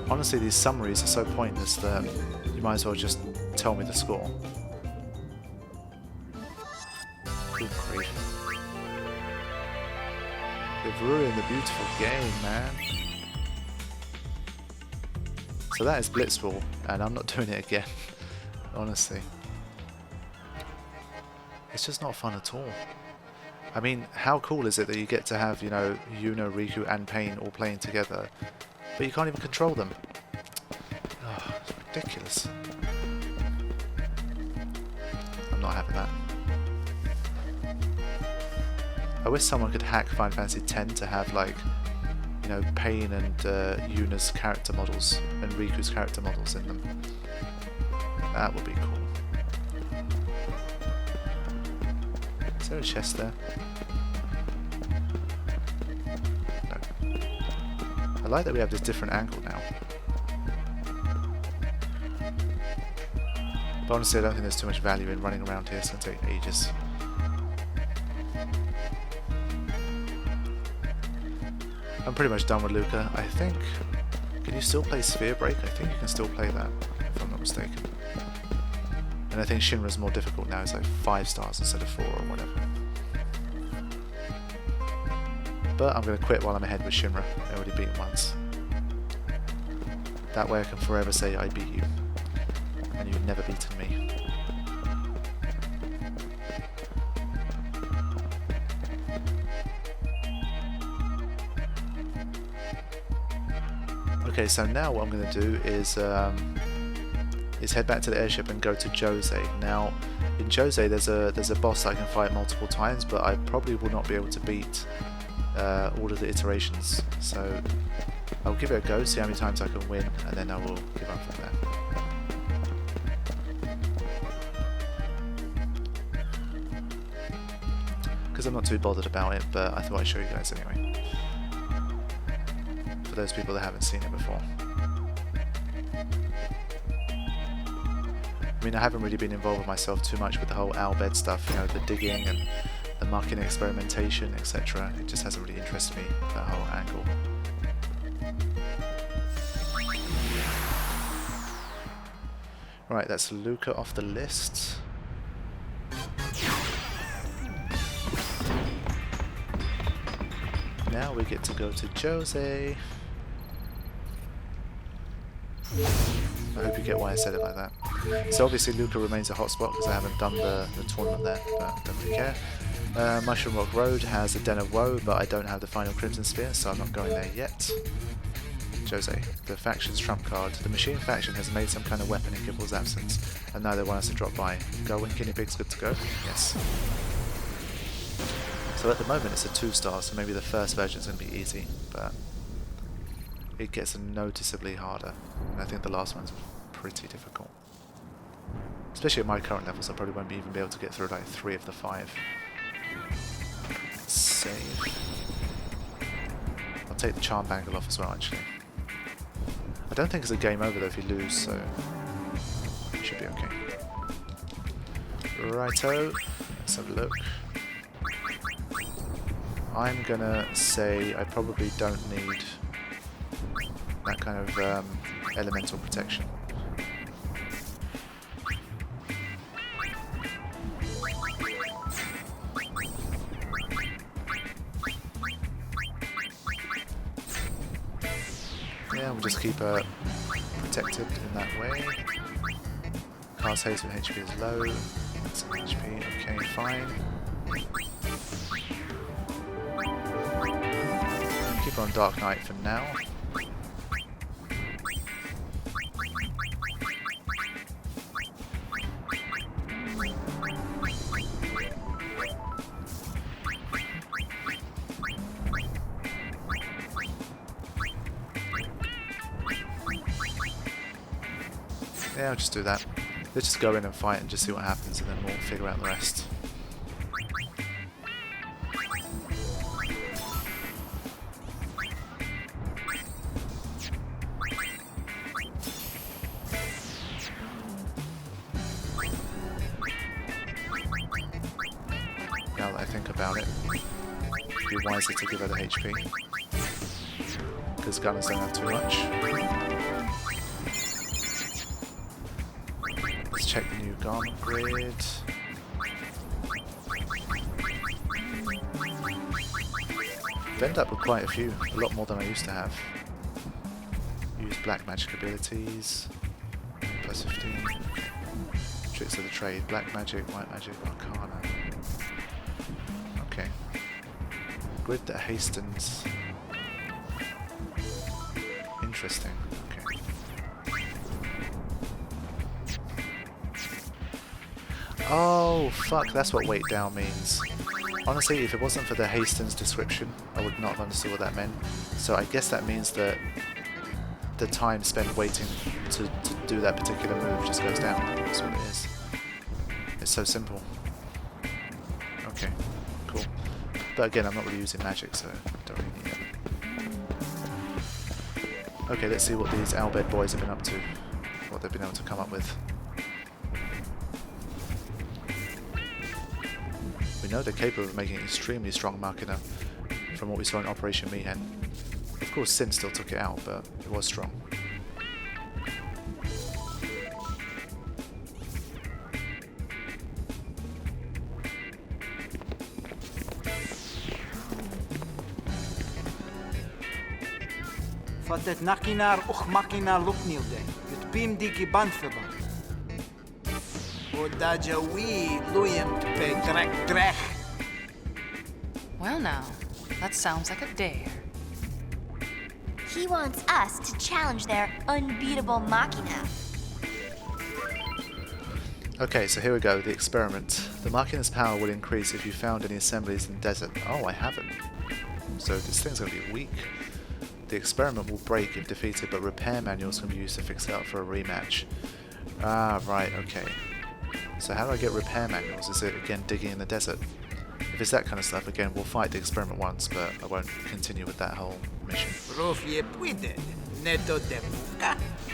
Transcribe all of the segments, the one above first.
Honestly, these summaries are so pointless that you might as well just tell me the score. Good grief. They've ruined the beautiful game, man. So that is Blitzball, and I'm not doing it again, honestly. It's just not fun at all. I mean, how cool is it that you get to have, you know, Yuno, Riku and Pain all playing together, but you can't even control them? Oh, it's ridiculous. I'm not having that. I wish someone could hack Final Fantasy X to have, like, you know, Pain and Yuna's character models and Riku's character models in them. That would be cool. Is there a chest there? No. I like that we have this different angle now. But honestly, I don't think there's too much value in running around here. It's going to take ages. I'm pretty much done with Luca. I think... Can you still play Sphere Break? I think you can still play that, if I'm not mistaken. And I think Shinra's more difficult now. It's like 5 stars instead of 4 or whatever. But I'm going to quit while I'm ahead with Shinra. I already beat him once. That way I can forever say I beat you. And you've never beaten me. Okay, so now what I'm going to do is head back to the airship and go to Djose. Now, in Djose there's a boss I can fight multiple times, but I probably will not be able to beat all of the iterations. So I'll give it a go, see how many times I can win, and then I will give up from there. Because I'm not too bothered about it, but I thought I'd show you guys anyway. For those people that haven't seen it before. I mean, I haven't really been involved with myself too much with the whole Bhed stuff, you know, the digging and the mucking experimentation, etc. It just hasn't really interested me, that whole angle. Right, that's Luca off the list. Now we get to go to Djose. I hope you get why I said it like that. So obviously Luca remains a hotspot because I haven't done the tournament there, but I don't really care. Mushroom Rock Road has a Den of Woe, but I don't have the final Crimson Spear, so I'm not going there yet. Djose, the faction's trump card. The machine faction has made some kind of weapon in Gibble's absence, and now they want us to drop by. Going, Guinea Pig's good to go? Yes. So at the moment it's a 2-star, so maybe the first version's going to be easy, but it gets noticeably harder, and I think the last one's pretty difficult. Especially at my current levels, I probably won't even be able to get through like 3 of the 5. Save. I'll take the charm bangle off as well, actually. I don't think it's a game over though if you lose, so it should be okay. Righto, let's have a look. I'm gonna say I probably don't need that kind of elemental protection. Yeah, we'll just keep her protected in that way. Cast haste when HP is low. That's HP, okay, fine. Keep her on Dark Knight for now. Yeah, I'll just do that. Let's just go in and fight and just see what happens, and then we'll figure out the rest. Now that I think about it, it'd be wiser to give her the HP, because gunners don't have too much. check the new garment grid. I've ended up with quite a few, a lot more than I used to have. Use black magic abilities, plus 15. Tricks of the trade, black magic, white magic, arcana. Okay. Grid that hastens. Interesting. Okay. Oh, fuck, that's what weight down means. Honestly, if it wasn't for the hastens description, I would not have understood what that meant. So I guess that means that the time spent waiting to do that particular move just goes down. That's what it is. It's so simple. Okay, cool. But again, I'm not really using magic, so I don't really need it. Okay, let's see what these Bhed boys have been up to. What they've been able to come up with. We know they're capable of making an extremely strong Machina from what we saw in Operation Meathead. Of course, Sin still took it out, but it was strong. Fatet nakinar och makina luknilde. Ut bim diki banfeba. Odaja we luyem pe drek. Well now, that sounds like a dare. He wants us to challenge their unbeatable Machina. Okay, so here we go, the experiment. The Machina's power will increase if you found any assemblies in the desert. Oh, I haven't. So this thing's going to be weak. The experiment will break if defeated, but repair manuals can be used to fix it up for a rematch. Ah, right, okay. So how do I get repair manuals? Is it, again, digging in the desert? If it's that kind of stuff, again, we'll fight the experiment once, but I won't continue with that whole mission.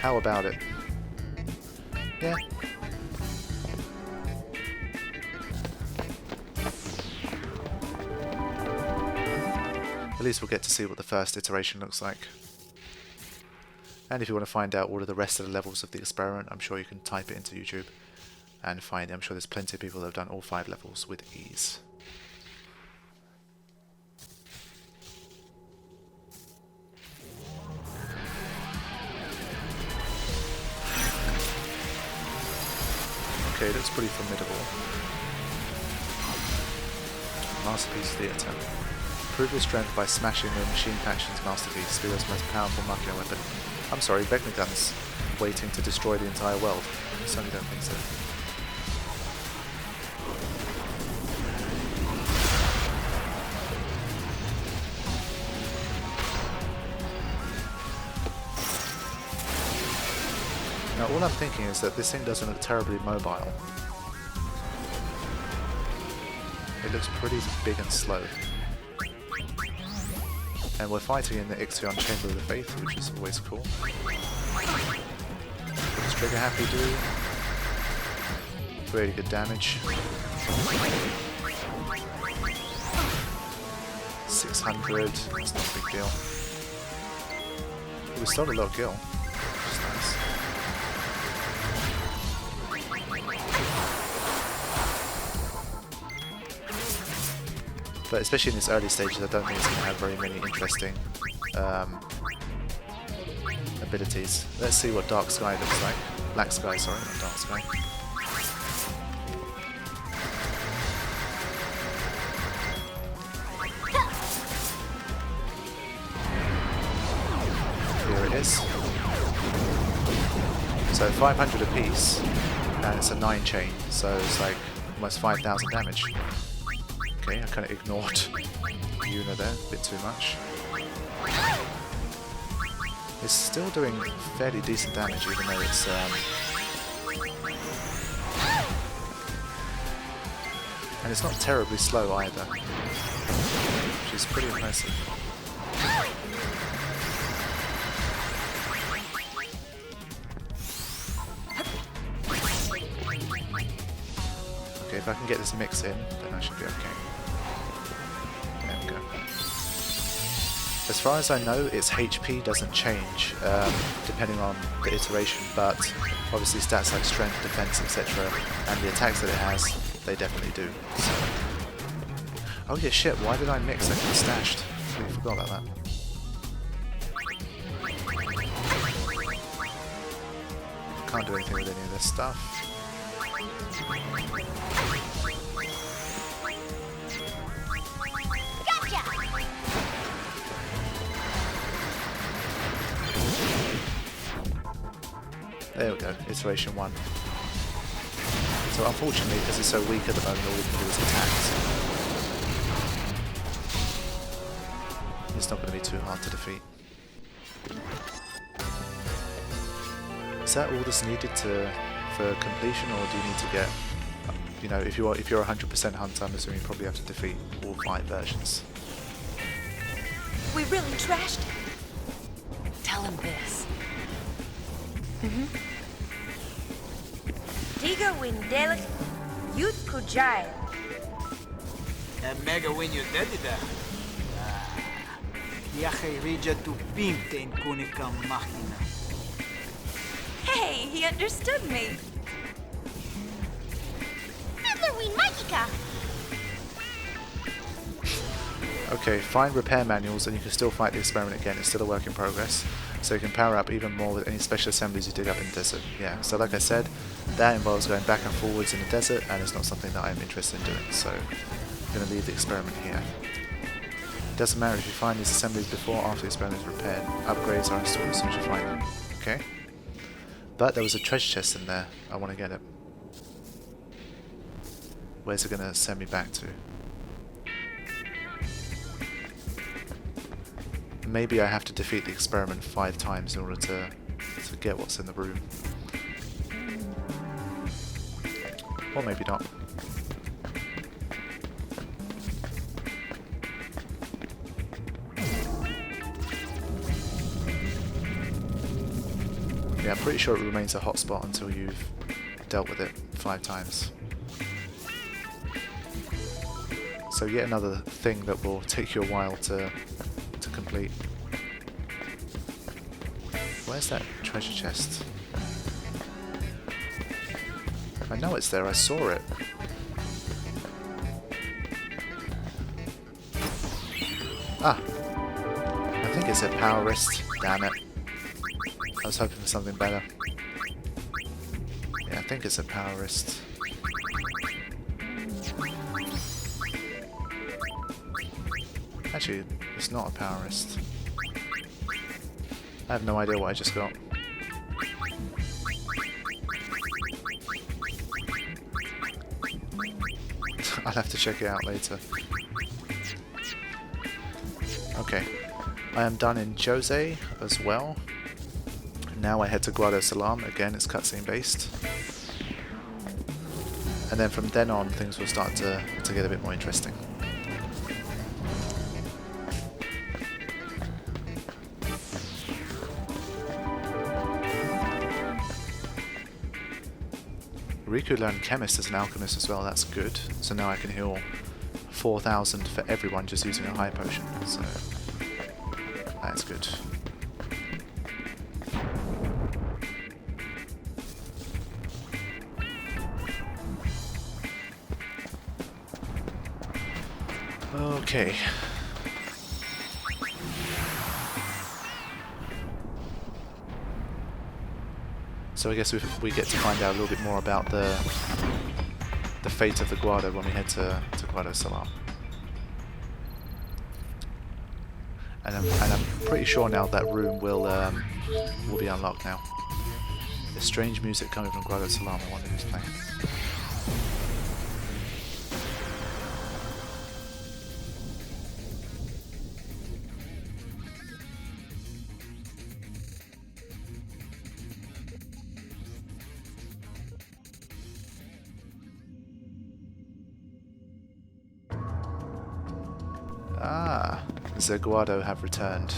How about it? Yeah. At least we'll get to see what the first iteration looks like. And if you want to find out all of the rest of the levels of the experiment, I'm sure you can type it into YouTube and find it. I'm sure there's plenty of people that have done all 5 levels with ease. Okay, looks pretty formidable. Masterpiece Theatre. Prove your strength by smashing the Machine Faction's masterpiece, Spear's most powerful Machina weapon. I'm sorry, Vecna guns, waiting to destroy the entire world. I certainly don't think so. Now all I'm thinking is that this thing doesn't look terribly mobile. It looks pretty big and slow. And we're fighting in the X-2 Chamber of the Faith, which is always cool. What does Trigger Happy do? Really good damage. 600, that's not a big deal. We still had a lot of gil, which is nice. But especially in its early stages, I don't think it's going to have very many interesting abilities. Let's see what Dark Sky looks like. Black Sky, sorry, not Dark Sky. Here it is. So 500 apiece, and it's a 9 chain, so it's like almost 5,000 damage. Okay, I kind of ignored Yuna there, a bit too much. It's still doing fairly decent damage, even though it's and it's not terribly slow either, which is pretty impressive. Okay, if I can get this mix in, then I should be okay. There we go. As far as I know, its HP doesn't change depending on the iteration, but obviously stats like strength, defense, etc. and the attacks that it has, they definitely do. So. Oh yeah, shit, why did I mix? I could have stashed. I forgot about that. Can't do anything with any of this stuff. Gotcha! There we go, iteration 1. So unfortunately, because it's so weak at the moment, all we can do is attacks. It's not going to be too hard to defeat. Is that all that's needed for completion, or do you need to get, you know, if you're 100% hunter, I'm assuming you probably have to defeat all 5 versions. We really trashed it. Tell him this. Tiga Windelik, Youth Kujai. Mega win you daddy there. Yache rija tu pimte in kunika machina. Hey, he understood me. Fiddler win Magika! Okay, find repair manuals and you can still fight the experiment again. It's still a work in progress. So you can power up even more with any special assemblies you dig up in the desert. Yeah, so like I said, that involves going back and forwards in the desert, and it's not something that I'm interested in doing. So I'm going to leave the experiment here. It doesn't matter if you find these assemblies before or after the experiment is repaired. Upgrades are installed as soon as you find them. Okay? But there was a treasure chest in there. I want to get it. Where's it going to send me back to? Maybe I have to defeat the experiment 5 times in order to get what's in the room. Or maybe not. Yeah, I'm pretty sure it remains a hotspot until you've dealt with it 5 times. So yet another thing that will take you a while to complete. Where's that treasure chest? I know it's there, I saw it. Ah! I think it said power wrist. Damn it. I was hoping for something better. Yeah, I think it's a power wrist. Actually, it's not a power wrist. I have no idea what I just got. I'll have to check it out later. Okay, I am done in Djose as well. Now I head to Guadosalam. Again, it's cutscene based. And then from then on, things will start to get a bit more interesting. Riku learned Chemist as an alchemist as well, that's good. So now I can heal 4,000 for everyone just using a high potion, so that's good. Okay. So I guess we get to find out a little bit more about the fate of the Guado when we head to Guadosalam. And I'm pretty sure now that room will be unlocked now. There's strange music coming from Guadosalam. I wonder who's playing. Ah, the Guado have returned.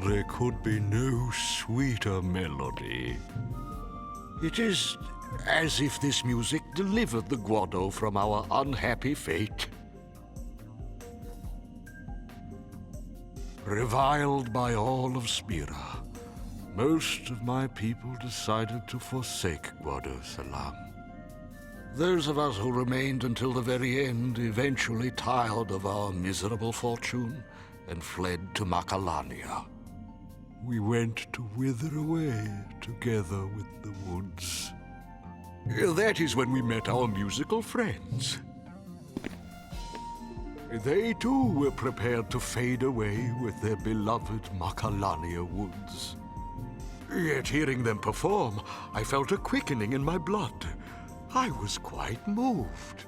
there could be no sweeter melody. It is as if this music delivered the Guado from our unhappy fate. Reviled by all of Spira, most of my people decided to forsake Guadosalam. Those of us who remained until the very end eventually tired of our miserable fortune and fled to Macalania. We went to wither away together with the woods. That is when we met our musical friends. They too were prepared to fade away with their beloved Macalania woods. Yet hearing them perform, I felt a quickening in my blood. I was quite moved.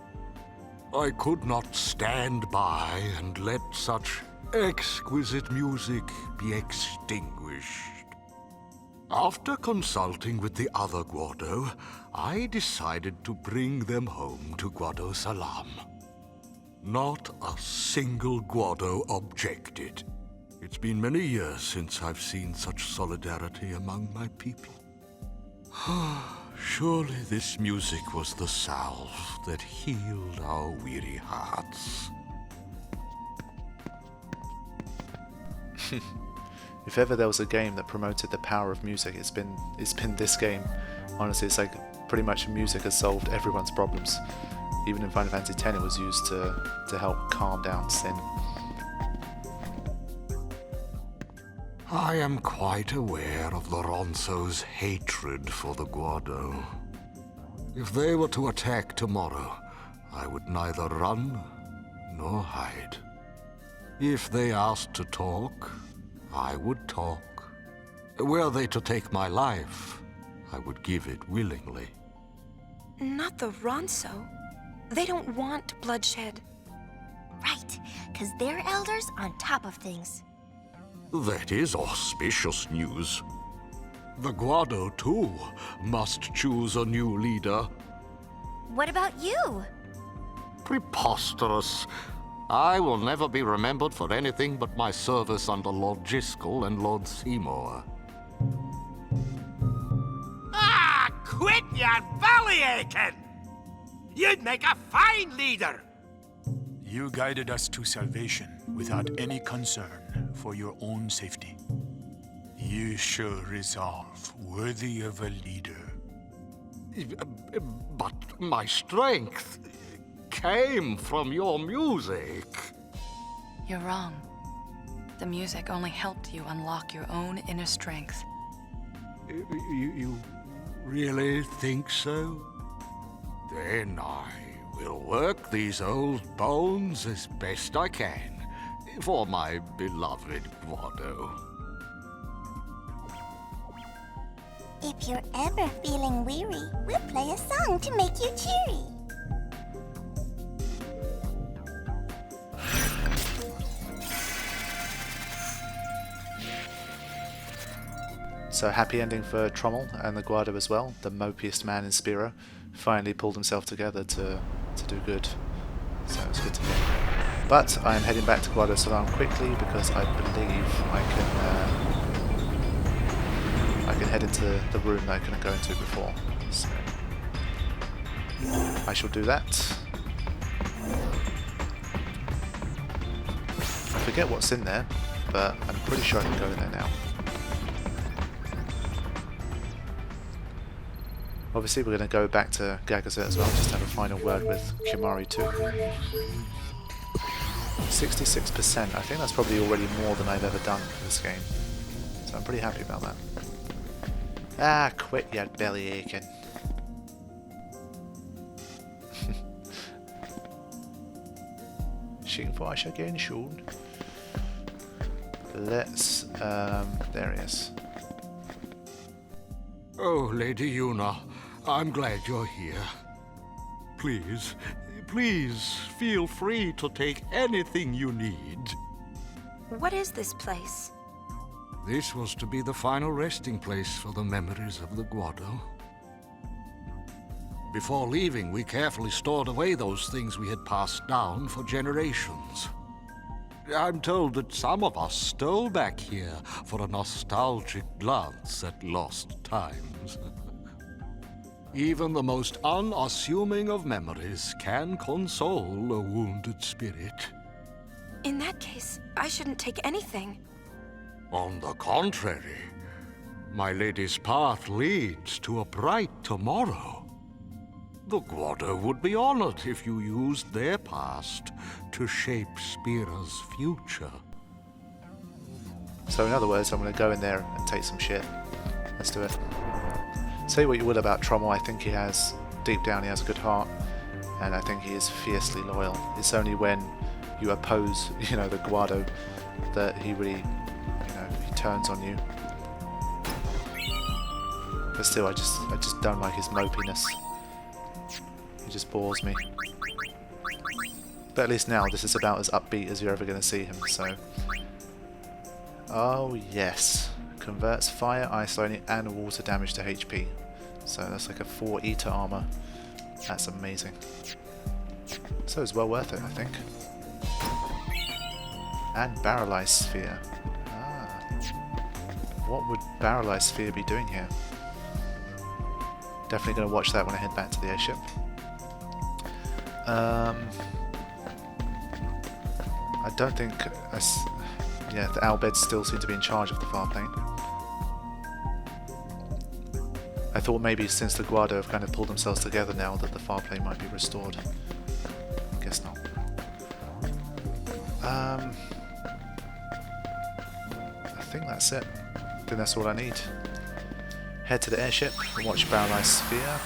I could not stand by and let such exquisite music be extinguished. After consulting with the other Guado, I decided to bring them home to Guadosalam. Not a single Guado objected. It's been many years since I've seen such solidarity among my people. Surely this music was the salve that healed our weary hearts. If ever there was a game that promoted the power of music, it's been this game. Honestly, it's like pretty much music has solved everyone's problems. Even in Final Fantasy X, it was used to help calm down sin. I am quite aware of the Ronso's hatred for the Guado. If they were to attack tomorrow, I would neither run nor hide. If they asked to talk, I would talk. Were they to take my life, I would give it willingly. Not the Ronso. They don't want bloodshed. Right, because they're elders on top of things. That is auspicious news. The Guado, too, must choose a new leader. What about you? Preposterous. I will never be remembered for anything but my service under Lord Jiskel and Lord Seymour. Ah, quit your belly aching! You'd make a fine leader! You guided us to salvation without any concern for your own safety. You show resolve worthy of a leader. But my strength came from your music. You're wrong. The music only helped you unlock your own inner strength. You really think so? Then I will work these old bones as best I can for my beloved Guado. If you're ever feeling weary, we'll play a song to make you cheery. So happy ending for Trommel and the Guado as well. The mopiest man in Spira finally pulled himself together to do good. So it's good to hear. But I am heading back to Guadosalam quickly because I believe I can head into the room that I couldn't go into before. So I shall do that. I forget what's in there, but I'm pretty sure I can go in there now. Obviously we're going to go back to Guadosalam as well, just have a final word with Kimari too. 66%, I think that's probably already more than I've ever done for this game. So I'm pretty happy about that. Ah, quit your belly aching. Sing for us again, Sean. Let's, there he is. Oh, Lady Yuna, I'm glad you're here. Please, please feel free to take anything you need. What is this place? This was to be the final resting place for the memories of the Guado. Before leaving, we carefully stored away those things we had passed down for generations. I'm told that some of us stole back here for a nostalgic glance at lost times. Even the most unassuming of memories can console a wounded spirit. In that case, I shouldn't take anything. On the contrary, my lady's path leads to a bright tomorrow. The Guado would be honored if you used their past to shape Spira's future. So in other words, I'm going to go in there and take some shit. Let's do it. Say what you will about Trommel, I think he has, deep down he has a good heart, and I think he is fiercely loyal. It's only when you oppose, the Guado that he really, he turns on you. But still, I just don't like his mopiness. He just bores me. But at least now, this is about as upbeat as you're ever going to see him, so... Oh yes. Converts fire, ice lightning, and water damage to HP. So that's like a 4 Eater armor. That's amazing. So it's well worth it, I think. And Barrelized Sphere. Ah. What would Barrelized Sphere be doing here? Definitely going to watch that when I head back to the airship. I don't think... yeah, the Albeds still seem to be in charge of the far plane. I thought maybe since the Guado have kind of pulled themselves together now that the far plane might be restored. Guess not. I think that's it. I think that's all I need. Head to the airship and watch Barrelized Sphere.